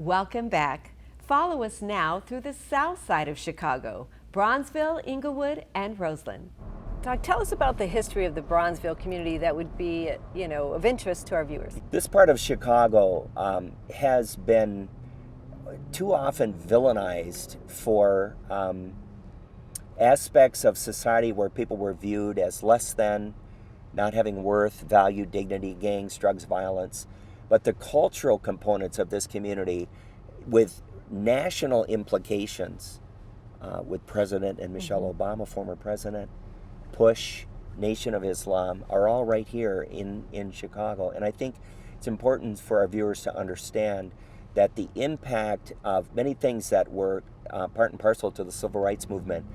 Welcome back. Follow us now through the south side of Chicago, Bronzeville, Englewood, and Roseland. Doc, tell us about the history of the Bronzeville community that would be, of interest to our viewers. This part of Chicago has been too often villainized for aspects of society where people were viewed as less than, not having worth, value, dignity, gangs, drugs, violence. But the cultural components of this community with national implications with President and Michelle Obama, former president, Push, Nation of Islam, are all right here in Chicago. And I think it's important for our viewers to understand that the impact of many things that were part and parcel to the civil rights movement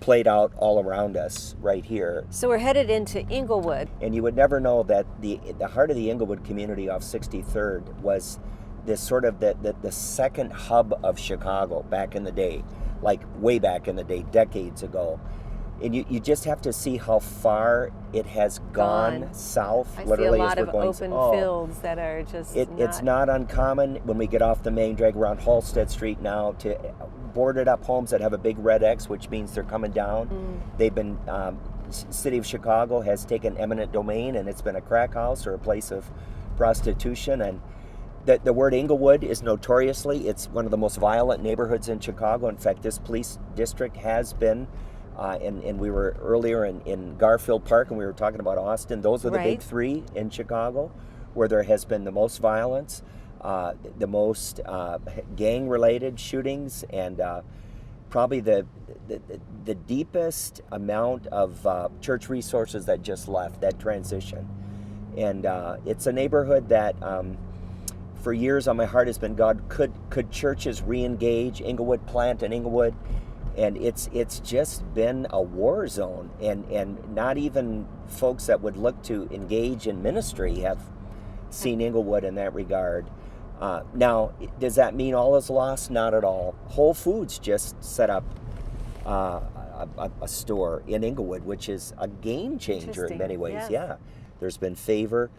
played out all around us right here. So we're headed into Englewood. And you would never know that the heart of the Englewood community off 63rd was this sort of the second hub of Chicago back in the day, like way back in the day, decades ago. And you just have to see how far it has gone south. I literally, see a lot as we're of going, open fields that are just It's not uncommon when we get off the main drag around Halsted Street now to boarded up homes that have a big red X, which means they're coming down. They've been, City of Chicago has taken eminent domain, and it's been a crack house or a place of prostitution. And the word Englewood is notoriously, it's one of the most violent neighborhoods in Chicago. In fact, this police district has been, and we were earlier in Garfield Park, and we were talking about Austin. Those are the big three in Chicago where there has been the most violence, the most gang-related shootings, and probably the deepest amount of church resources that just left that transition. And it's a neighborhood that for years on my heart has been, God, could churches re-engage Englewood, plant in Englewood? And it's just been a war zone, and not even folks that would look to engage in ministry have seen Englewood in that regard. Now, does that mean all is lost? Not at all. Whole Foods just set up a store in Englewood, which is a game changer in many ways. Yes. Yeah, there's been favor.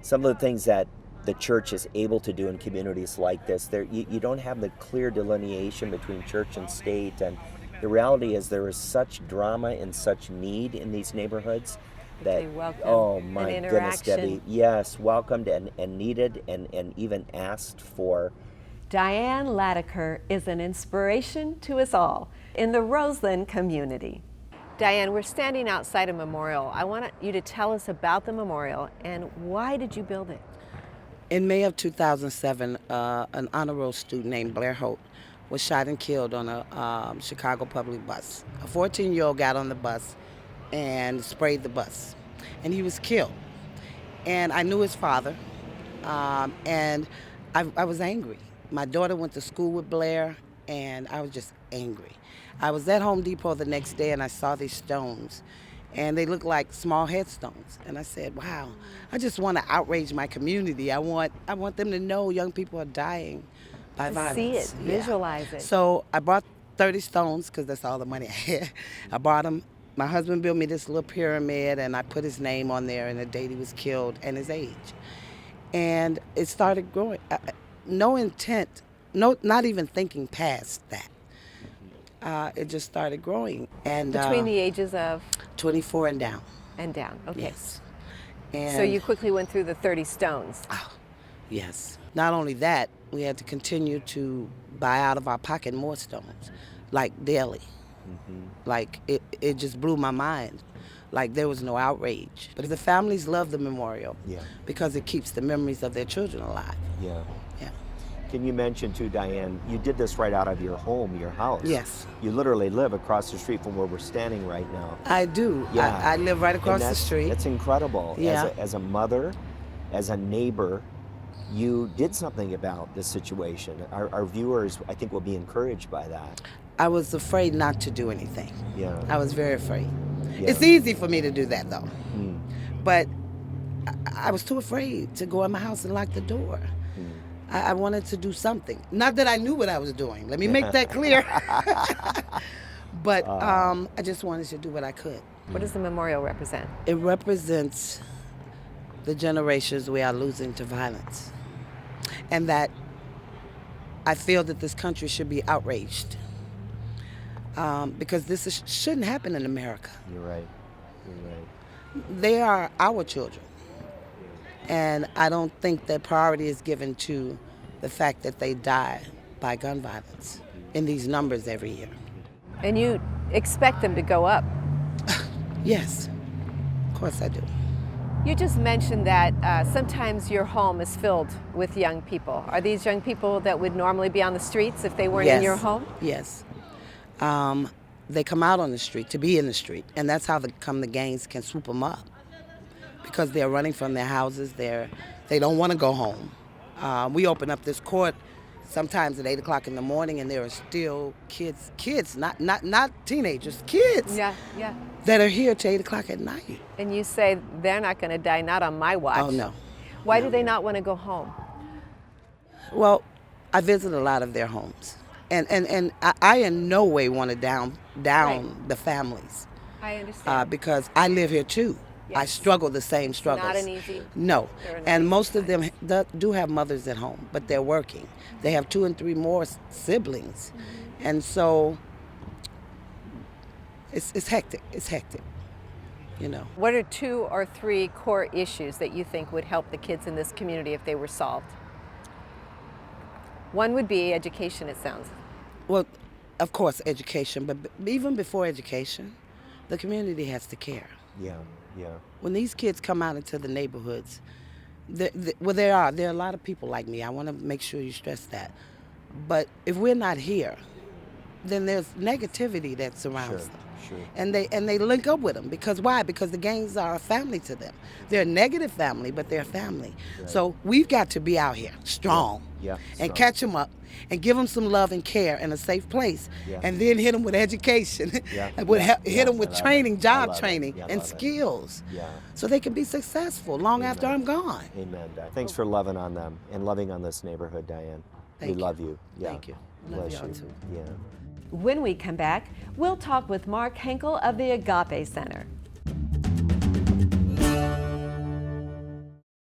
Some of the things that the church is able to do in communities like this, you don't have the clear delineation between church and state, and the reality is there is such drama and such need in these neighborhoods that, oh my goodness, Debbie, yes, welcomed and needed and even asked for. Diane Latiker is an inspiration to us all in the Roseland community. Diane, we're standing outside a memorial. I want you to tell us about the memorial and why did you build it? In May of 2007, an honor roll student named Blair Holt was shot and killed on a Chicago public bus. A 14-year-old got on the bus and sprayed the bus, and he was killed. And I knew his father, and I was angry. My daughter went to school with Blair, and I was just angry. I was at Home Depot the next day, and I saw these stones, and they looked like small headstones. And I said, wow, I just want to outrage my community. I want them to know young people are dying by violence. See it, visualize it. So I bought 30 stones, because that's all the money I had. I bought them. My husband built me this little pyramid, and I put his name on there and the date he was killed and his age. And it started growing. No intent, not even thinking past that. It just started growing. And between the ages of? 24 and down. And down, okay. Yes. And so you quickly went through the 30 stones. Oh, yes. Not only that, we had to continue to buy out of our pocket more stones, like daily. Like it just blew my mind. Like there was no outrage. But the families love the memorial because it keeps the memories of their children alive. Yeah. Yeah. Can you mention too, Diane, you did this right out of your home, your house. Yes. You literally live across the street from where we're standing right now. I do. Yeah. I live right across the street. That's incredible. Yeah. As a mother, as a neighbor, you did something about this situation. Our viewers, I think, will be encouraged by that. I was afraid not to do anything. Yeah. I was very afraid. Yeah. It's easy for me to do that, though. But I was too afraid to go in my house and lock the door. I wanted to do something. Not that I knew what I was doing. Let me make that clear. But I just wanted to do what I could. What does the memorial represent? It represents the generations we are losing to violence. And that I feel that this country should be outraged because shouldn't happen in America. You're right. You're right. They are our children. And I don't think that priority is given to the fact that they die by gun violence in these numbers every year. And you expect them to go up. Yes, of course I do. You just mentioned that sometimes your home is filled with young people. Are these young people that would normally be on the streets if they weren't in your home? Yes. They come out on the street to be in the street, and that's how the gangs can swoop them up, because they're running from their houses. They don't want to go home. We open up this court sometimes at 8 o'clock in the morning, and there are still kids, not teenagers, kids. Yeah. That are here till 8 o'clock at night. And you say they're not going to die, not on my watch. Oh, no. Why do they not want to go home? Well, I visit a lot of their homes, and I in no way want to down Right. the families. I understand. Because I live here too. I Yes. struggle the same struggles. Not an easy. No, They're not and easy most of them times. do have mothers at home, but they're working. They have 2 and 3 more siblings, and so it's hectic. It's hectic, you know. What are 2 or 3 core issues that you think would help the kids in this community if they were solved? One would be education, it sounds. Well, of course, education, but even before education, the community has to care. Yeah. When these kids come out into the neighborhoods, there are a lot of people like me. I want to make sure you stress that. But if we're not here, then there's negativity that surrounds them. Sure. And they link up with them. Because why? Because the gangs are a family to them. They're a negative family, but they're family. Right. So we've got to be out here strong, Yeah. and Strong. catch them up and give them some love and care in a safe place. Yeah. And then hit them with education. Yeah. and Yeah. hit them I with love training, it. I job love it. training, Yeah, I and love it. skills. Yeah. So they can be successful long after Amen. I'm gone. Amen. Thanks for loving on them and loving on this neighborhood, Diane. Thank we you. love you. Yeah. Thank you. Love Bless y'all you. too. Yeah. When we come back, we'll talk with Mark Henkel of the Agape Center.